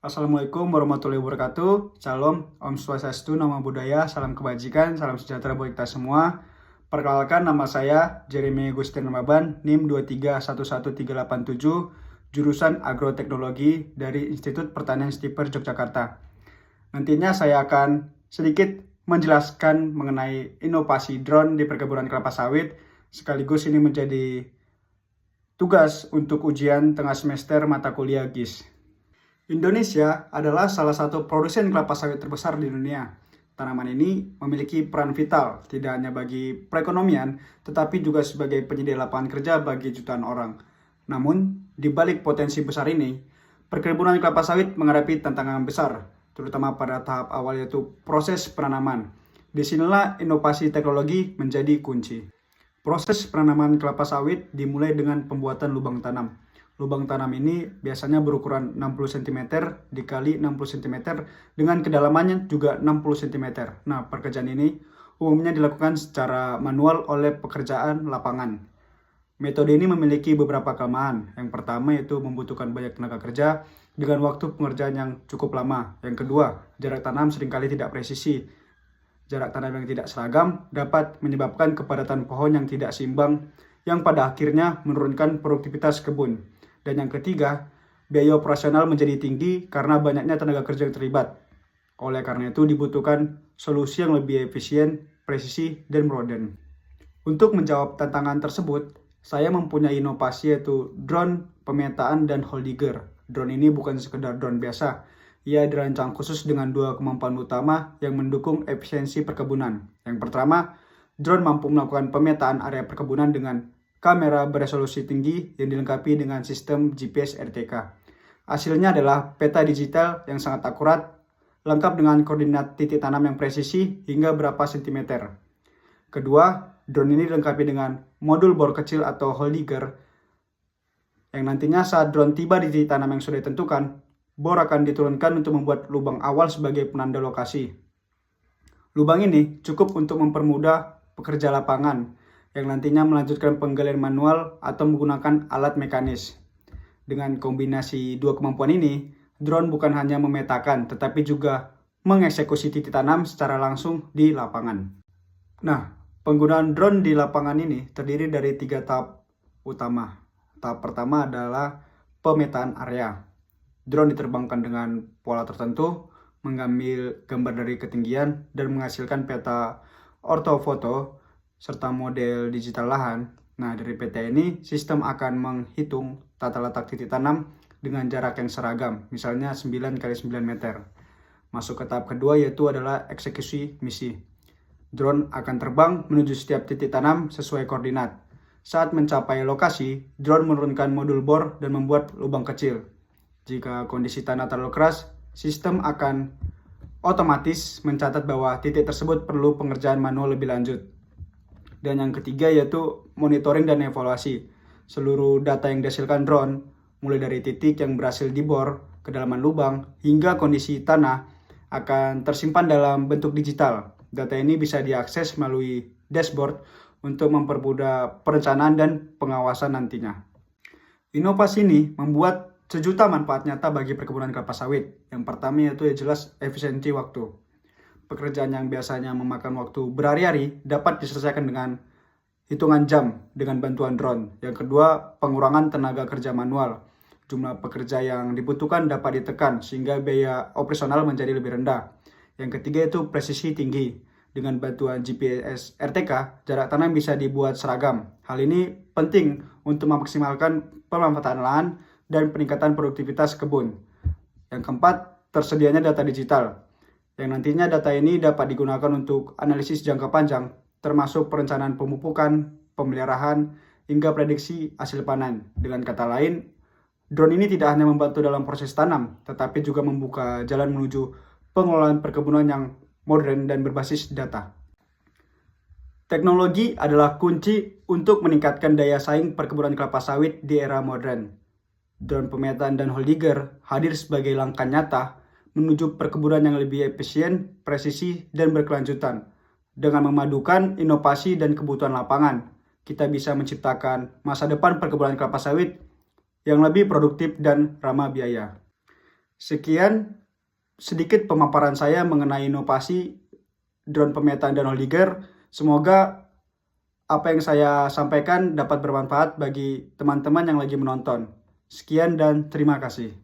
Assalamualaikum warahmatullahi wabarakatuh. Shalom, Om Swastiastu, Namo Buddhaya, salam kebajikan, salam sejahtera buat kita semua. Perkenalkan, nama saya Jeremy Gustian Maban, NIM 2311387, jurusan Agroteknologi dari Institut Pertanian Stiper Yogyakarta. Nantinya saya akan sedikit menjelaskan mengenai inovasi drone di perkebunan kelapa sawit, sekaligus ini menjadi tugas untuk ujian tengah semester mata kuliah GIS. Indonesia adalah salah satu produsen kelapa sawit terbesar di dunia. Tanaman ini memiliki peran vital, tidak hanya bagi perekonomian, tetapi juga sebagai penyedia lapangan kerja bagi jutaan orang. Namun, di balik potensi besar ini, perkebunan kelapa sawit menghadapi tantangan besar, terutama pada tahap awal yaitu proses penanaman. Disinilah inovasi teknologi menjadi kunci. Proses penanaman kelapa sawit dimulai dengan pembuatan lubang tanam. Lubang tanam ini biasanya berukuran 60 cm dikali 60 cm dengan kedalamannya juga 60 cm. Nah, pekerjaan ini umumnya dilakukan secara manual oleh pekerjaan lapangan. Metode ini memiliki beberapa kelemahan. Yang pertama yaitu membutuhkan banyak tenaga kerja dengan waktu pengerjaan yang cukup lama. Yang kedua, jarak tanam seringkali tidak presisi. Jarak tanam yang tidak seragam dapat menyebabkan kepadatan pohon yang tidak seimbang yang pada akhirnya menurunkan produktivitas kebun. Dan yang ketiga, biaya operasional menjadi tinggi karena banyaknya tenaga kerja yang terlibat. Oleh karena itu dibutuhkan solusi yang lebih efisien, presisi, dan modern. Untuk menjawab tantangan tersebut, saya mempunyai inovasi yaitu drone pemetaan dan hole digger. Drone ini bukan sekedar drone biasa. Ia dirancang khusus dengan dua kemampuan utama yang mendukung efisiensi perkebunan. Yang pertama, drone mampu melakukan pemetaan area perkebunan dengan kamera beresolusi tinggi yang dilengkapi dengan sistem GPS RTK. Hasilnya adalah peta digital yang sangat akurat, lengkap dengan koordinat titik tanam yang presisi hingga berapa sentimeter. Kedua, drone ini dilengkapi dengan modul bor kecil atau hole digger, yang nantinya saat drone tiba di titik tanam yang sudah ditentukan, bor akan diturunkan untuk membuat lubang awal sebagai penanda lokasi. Lubang ini cukup untuk mempermudah pekerja lapangan, yang nantinya melanjutkan penggalian manual atau menggunakan alat mekanis. Dengan kombinasi dua kemampuan ini, drone bukan hanya memetakan, tetapi juga mengeksekusi titik tanam secara langsung di lapangan. Nah, penggunaan drone di lapangan ini terdiri dari 3 tahap utama. Tahap pertama adalah pemetaan area. Drone diterbangkan dengan pola tertentu, mengambil gambar dari ketinggian, dan menghasilkan peta ortofoto serta model digital lahan. Nah, dari peta ini, sistem akan menghitung tata letak titik tanam dengan jarak yang seragam, misalnya 9 x 9 meter. Masuk ke tahap kedua yaitu adalah eksekusi misi. Drone akan terbang menuju setiap titik tanam sesuai koordinat. Saat mencapai lokasi, drone menurunkan modul bor dan membuat lubang kecil. Jika kondisi tanah terlalu keras, sistem akan otomatis mencatat bahwa titik tersebut perlu pengerjaan manual lebih lanjut. Dan yang ketiga yaitu monitoring dan evaluasi. Seluruh data yang dihasilkan drone, mulai dari titik yang berhasil dibor, kedalaman lubang, hingga kondisi tanah, akan tersimpan dalam bentuk digital. Data ini bisa diakses melalui dashboard untuk mempermudah perencanaan dan pengawasan nantinya. Inovasi ini membuat sejuta manfaat nyata bagi perkebunan kelapa sawit. Yang pertama yaitu jelas efisiensi waktu. Pekerjaan yang biasanya memakan waktu berhari-hari dapat diselesaikan dengan hitungan jam dengan bantuan drone. Yang kedua, pengurangan tenaga kerja manual. Jumlah pekerja yang dibutuhkan dapat ditekan sehingga biaya operasional menjadi lebih rendah. Yang ketiga itu presisi tinggi. Dengan bantuan GPS RTK, jarak tanam bisa dibuat seragam. Hal ini penting untuk memaksimalkan pemanfaatan lahan dan peningkatan produktivitas kebun. Yang keempat, tersedianya data digital, yang nantinya data ini dapat digunakan untuk analisis jangka panjang, termasuk perencanaan pemupukan, pemeliharaan, hingga prediksi hasil panen. Dengan kata lain, drone ini tidak hanya membantu dalam proses tanam, tetapi juga membuka jalan menuju pengelolaan perkebunan yang modern dan berbasis data. Teknologi adalah kunci untuk meningkatkan daya saing perkebunan kelapa sawit di era modern. Drone pemetaan dan hole digger hadir sebagai langkah nyata menuju perkebunan yang lebih efisien, presisi, dan berkelanjutan. Dengan memadukan inovasi dan kebutuhan lapangan, kita bisa menciptakan masa depan perkebunan kelapa sawit yang lebih produktif dan ramah biaya. Sekian sedikit pemaparan saya mengenai inovasi drone pemetaan danau Liger. Semoga apa yang saya sampaikan dapat bermanfaat bagi teman-teman yang lagi menonton. Sekian dan terima kasih.